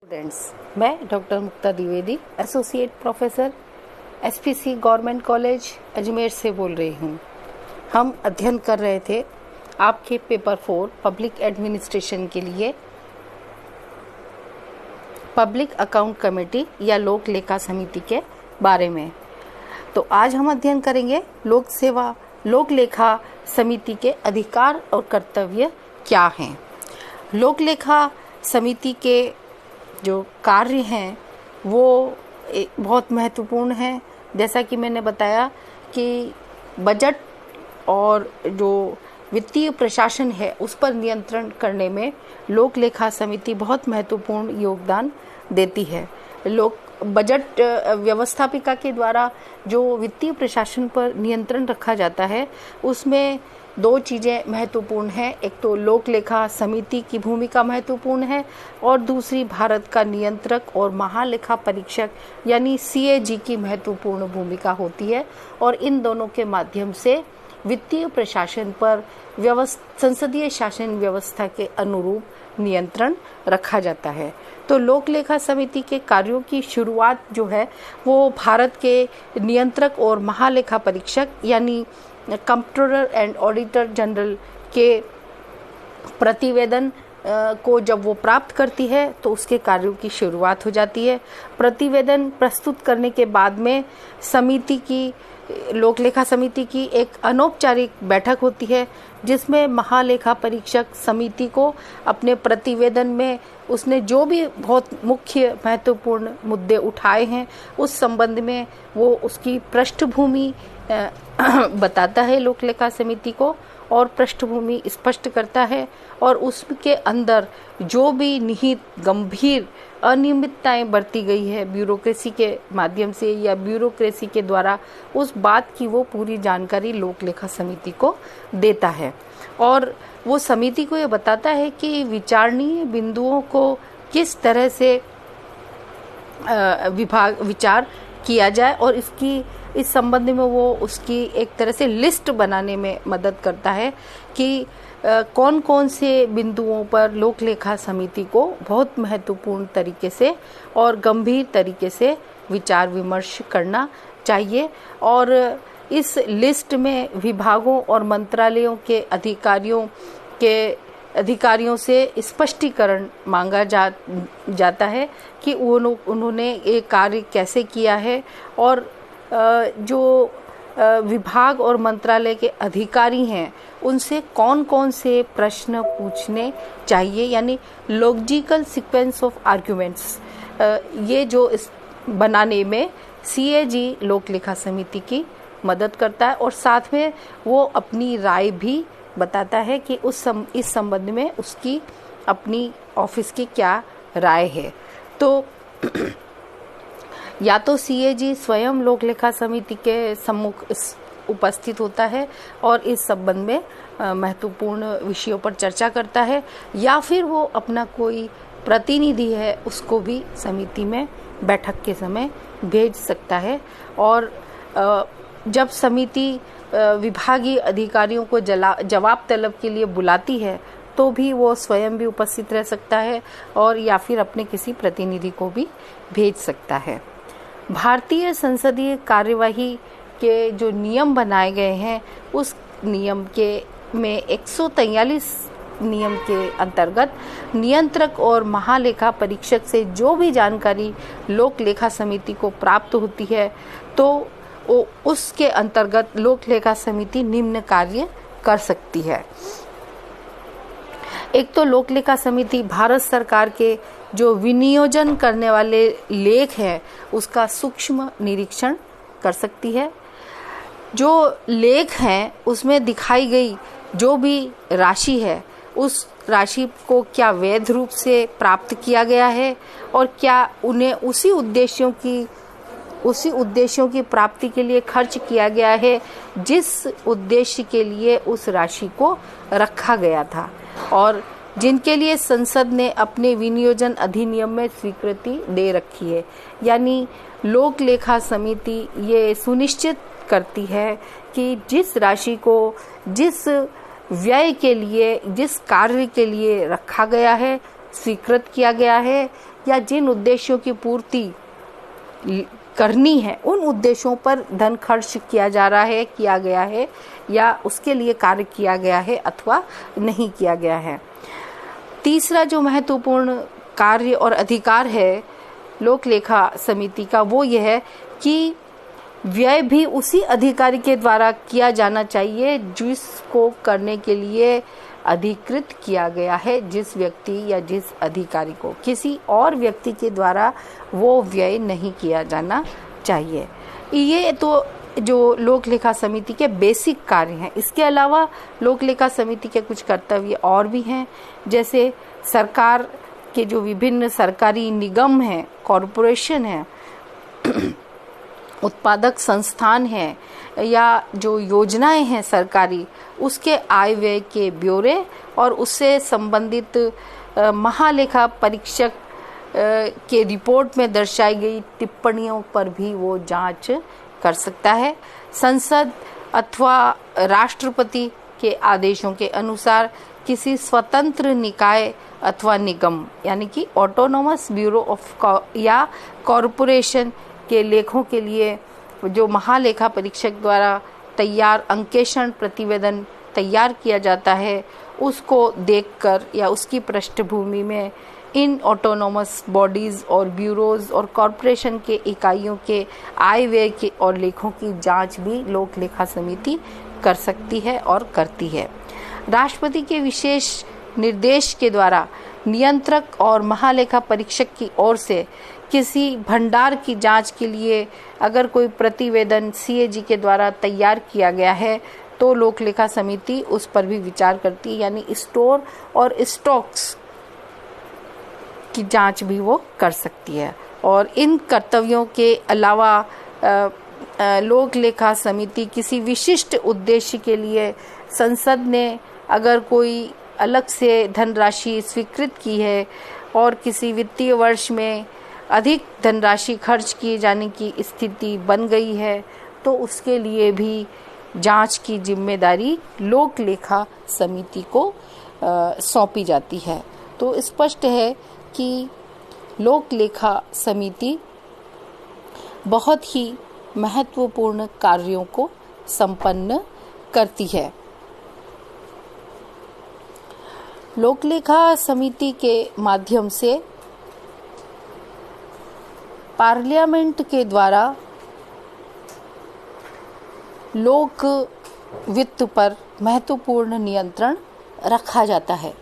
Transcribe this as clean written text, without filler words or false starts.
Students, मैं doctor Mukta Dwivedi, associate professor SPC government college Ajmer से बोल रही हूँ। हम अध्ययन कर रहे थे आपके पेपर 4 पब्लिक एडमिनिस्ट्रेशन के लिए पब्लिक अकाउंट कमेटी या लोक लेखा समिति के बारे में। तो आज हम अध्ययन करेंगे लोक लेखा समिति के अधिकार और कर्तव्य क्या हैं। लोक लेखा समिति के जो कार्य हैं वो बहुत महत्वपूर्ण हैं। जैसा कि मैंने बताया कि बजट और जो वित्तीय प्रशासन है उस पर नियंत्रण करने में लोक लेखा समिति बहुत महत्वपूर्ण योगदान देती है। बजट व्यवस्थापिका के द्वारा जो वित्तीय प्रशासन पर नियंत्रण रखा जाता है उसमें दो चीज़ें महत्वपूर्ण हैं। एक तो लोक लेखा समिति की भूमिका महत्वपूर्ण है और दूसरी भारत का नियंत्रक और महालेखा परीक्षक यानी सीएजी की महत्वपूर्ण भूमिका होती है और इन दोनों के माध्यम से वित्तीय प्रशासन पर संसदीय शासन व्यवस्था के अनुरूप नियंत्रण रखा जाता है। तो लोक लेखा समिति के कार्यों की शुरुआत जो है वो भारत के नियंत्रक और महालेखा परीक्षक यानी कंप्ट्रोलर एंड ऑडिटर जनरल के प्रतिवेदन को जब वो प्राप्त करती है तो उसके कार्यों की शुरुआत हो जाती है। प्रतिवेदन प्रस्तुत करने के बाद में लोक लेखा समिति की एक अनौपचारिक बैठक होती है जिसमें महालेखा परीक्षक समिति को अपने प्रतिवेदन में उसने जो भी बहुत मुख्य महत्वपूर्ण मुद्दे उठाए हैं उस संबंध में वो उसकी पृष्ठभूमि बताता है लोक लेखा समिति को और पृष्ठभूमि स्पष्ट करता है और उसके अंदर जो भी निहित गंभीर अनियमितताएं बरती गई है ब्यूरोक्रेसी के माध्यम से या ब्यूरोक्रेसी के द्वारा उस बात की वो पूरी जानकारी लोक लेखा समिति को देता है और वो समिति को ये बताता है कि विचारणीय बिंदुओं को किस तरह से विचार किया जाए और इस संबंध में वो उसकी एक तरह से लिस्ट बनाने में मदद करता है कि कौन कौन से बिंदुओं पर लोक लेखा समिति को बहुत महत्वपूर्ण तरीके से और गंभीर तरीके से विचार विमर्श करना चाहिए। और इस लिस्ट में विभागों और मंत्रालयों के अधिकारियों से स्पष्टीकरण मांगा जाता है कि उन्होंने ये कार्य कैसे किया है और जो विभाग और मंत्रालय के अधिकारी हैं उनसे कौन कौन से प्रश्न पूछने चाहिए यानी लॉजिकल सीक्वेंस ऑफ आर्ग्यूमेंट्स ये जो इस बनाने में सीएजी लोक लेखा समिति की मदद करता है और साथ में वो अपनी राय भी बताता है कि इस संबंध में उसकी अपनी ऑफिस की क्या राय है। तो या तो सीएजी स्वयं लोक लेखा समिति के सम्मुख उपस्थित होता है और इस संबंध में महत्वपूर्ण विषयों पर चर्चा करता है या फिर वो अपना कोई प्रतिनिधि है उसको भी समिति में बैठक के समय भेज सकता है। और जब समिति विभागीय अधिकारियों को जवाब तलब के लिए बुलाती है तो भी वो स्वयं भी उपस्थित रह सकता है और या फिर अपने किसी प्रतिनिधि को भी भेज सकता है। भारतीय संसदीय कार्यवाही के जो नियम बनाए गए हैं उस नियम में 143 नियम के अंतर्गत नियंत्रक और महालेखा परीक्षक से जो भी जानकारी लोक लेखा समिति को प्राप्त होती है तो उसके अंतर्गत लोक लेखा समिति निम्न कार्य कर सकती है। एक तो लोक लेखा समिति भारत सरकार के जो विनियोजन करने वाले लेख हैं उसका सूक्ष्म निरीक्षण कर सकती है। जो लेख हैं उसमें दिखाई गई जो भी राशि है उस राशि को क्या वैध रूप से प्राप्त किया गया है और क्या उन्हें उसी उद्देश्यों की प्राप्ति के लिए खर्च किया गया है जिस उद्देश्य के लिए उस राशि को रखा गया था और जिनके लिए संसद ने अपने विनियोजन अधिनियम में स्वीकृति दे रखी है। यानी लोक लेखा समिति ये सुनिश्चित करती है कि जिस राशि को जिस व्यय के लिए जिस कार्य के लिए रखा गया है स्वीकृत किया गया है या जिन उद्देश्यों की पूर्ति करनी है उन उद्देश्यों पर धन खर्च किया जा रहा है, किया गया है, या उसके लिए कार्य किया गया है अथवा नहीं किया गया है। तीसरा जो महत्वपूर्ण कार्य और अधिकार है लोक लेखा समिति का, वो यह है कि व्यय भी उसी अधिकारी के द्वारा किया जाना चाहिए जिसको करने के लिए अधिकृत किया गया है। जिस व्यक्ति या जिस अधिकारी को, किसी और व्यक्ति के द्वारा वो व्यय नहीं किया जाना चाहिए। ये तो जो लोक लेखा समिति के बेसिक कार्य हैं। इसके अलावा लोक लेखा समिति के कुछ कर्तव्य और भी हैं, जैसे सरकार के जो विभिन्न सरकारी निगम हैं, कॉरपोरेशन हैं, उत्पादक संस्थान हैं, या जो योजनाएं हैं सरकारी, उसके आय व्यय के ब्यौरे और उससे संबंधित महालेखा परीक्षक के रिपोर्ट में दर्शाई गई टिप्पणियों पर भी वो जांच कर सकता है। संसद अथवा राष्ट्रपति के आदेशों के अनुसार किसी स्वतंत्र निकाय अथवा निगम यानी कि ऑटोनोमस ब्यूरो ऑफ या कॉरपोरेशन के लेखों के लिए जो महालेखा परीक्षक द्वारा तैयार अंकेक्षण प्रतिवेदन तैयार किया जाता है, उसको देखकर या उसकी पृष्ठभूमि में इन ऑटोनोमस बॉडीज और ब्यूरोज और कॉरपोरेशन के इकाइयों के आय व्यय के और लेखों की जांच भी लोक लेखा समिति कर सकती है और करती है। राष्ट्रपति के विशेष निर्देश के द्वारा नियंत्रक और महालेखा परीक्षक की ओर से किसी भंडार की जांच के लिए अगर कोई प्रतिवेदन सीएजी के द्वारा तैयार किया गया है तो लोक लेखा समिति उस पर भी विचार करती है, यानी स्टोर और स्टॉक्स की जांच भी वो कर सकती है। और इन कर्तव्यों के अलावा लोक लेखा समिति किसी विशिष्ट उद्देश्य के लिए संसद ने अगर कोई अलग से धनराशि स्वीकृत की है और किसी वित्तीय वर्ष में अधिक धनराशि खर्च किए जाने की स्थिति बन गई है तो उसके लिए भी जांच की जिम्मेदारी लोक लेखा समिति को सौंपी जाती है। तो स्पष्ट है कि लोक लेखा समिति बहुत ही महत्वपूर्ण कार्यों को संपन्न करती है। लोक लेखा समिति के माध्यम से पार्लियामेंट के द्वारा लोक वित्त पर महत्वपूर्ण नियंत्रण रखा जाता है।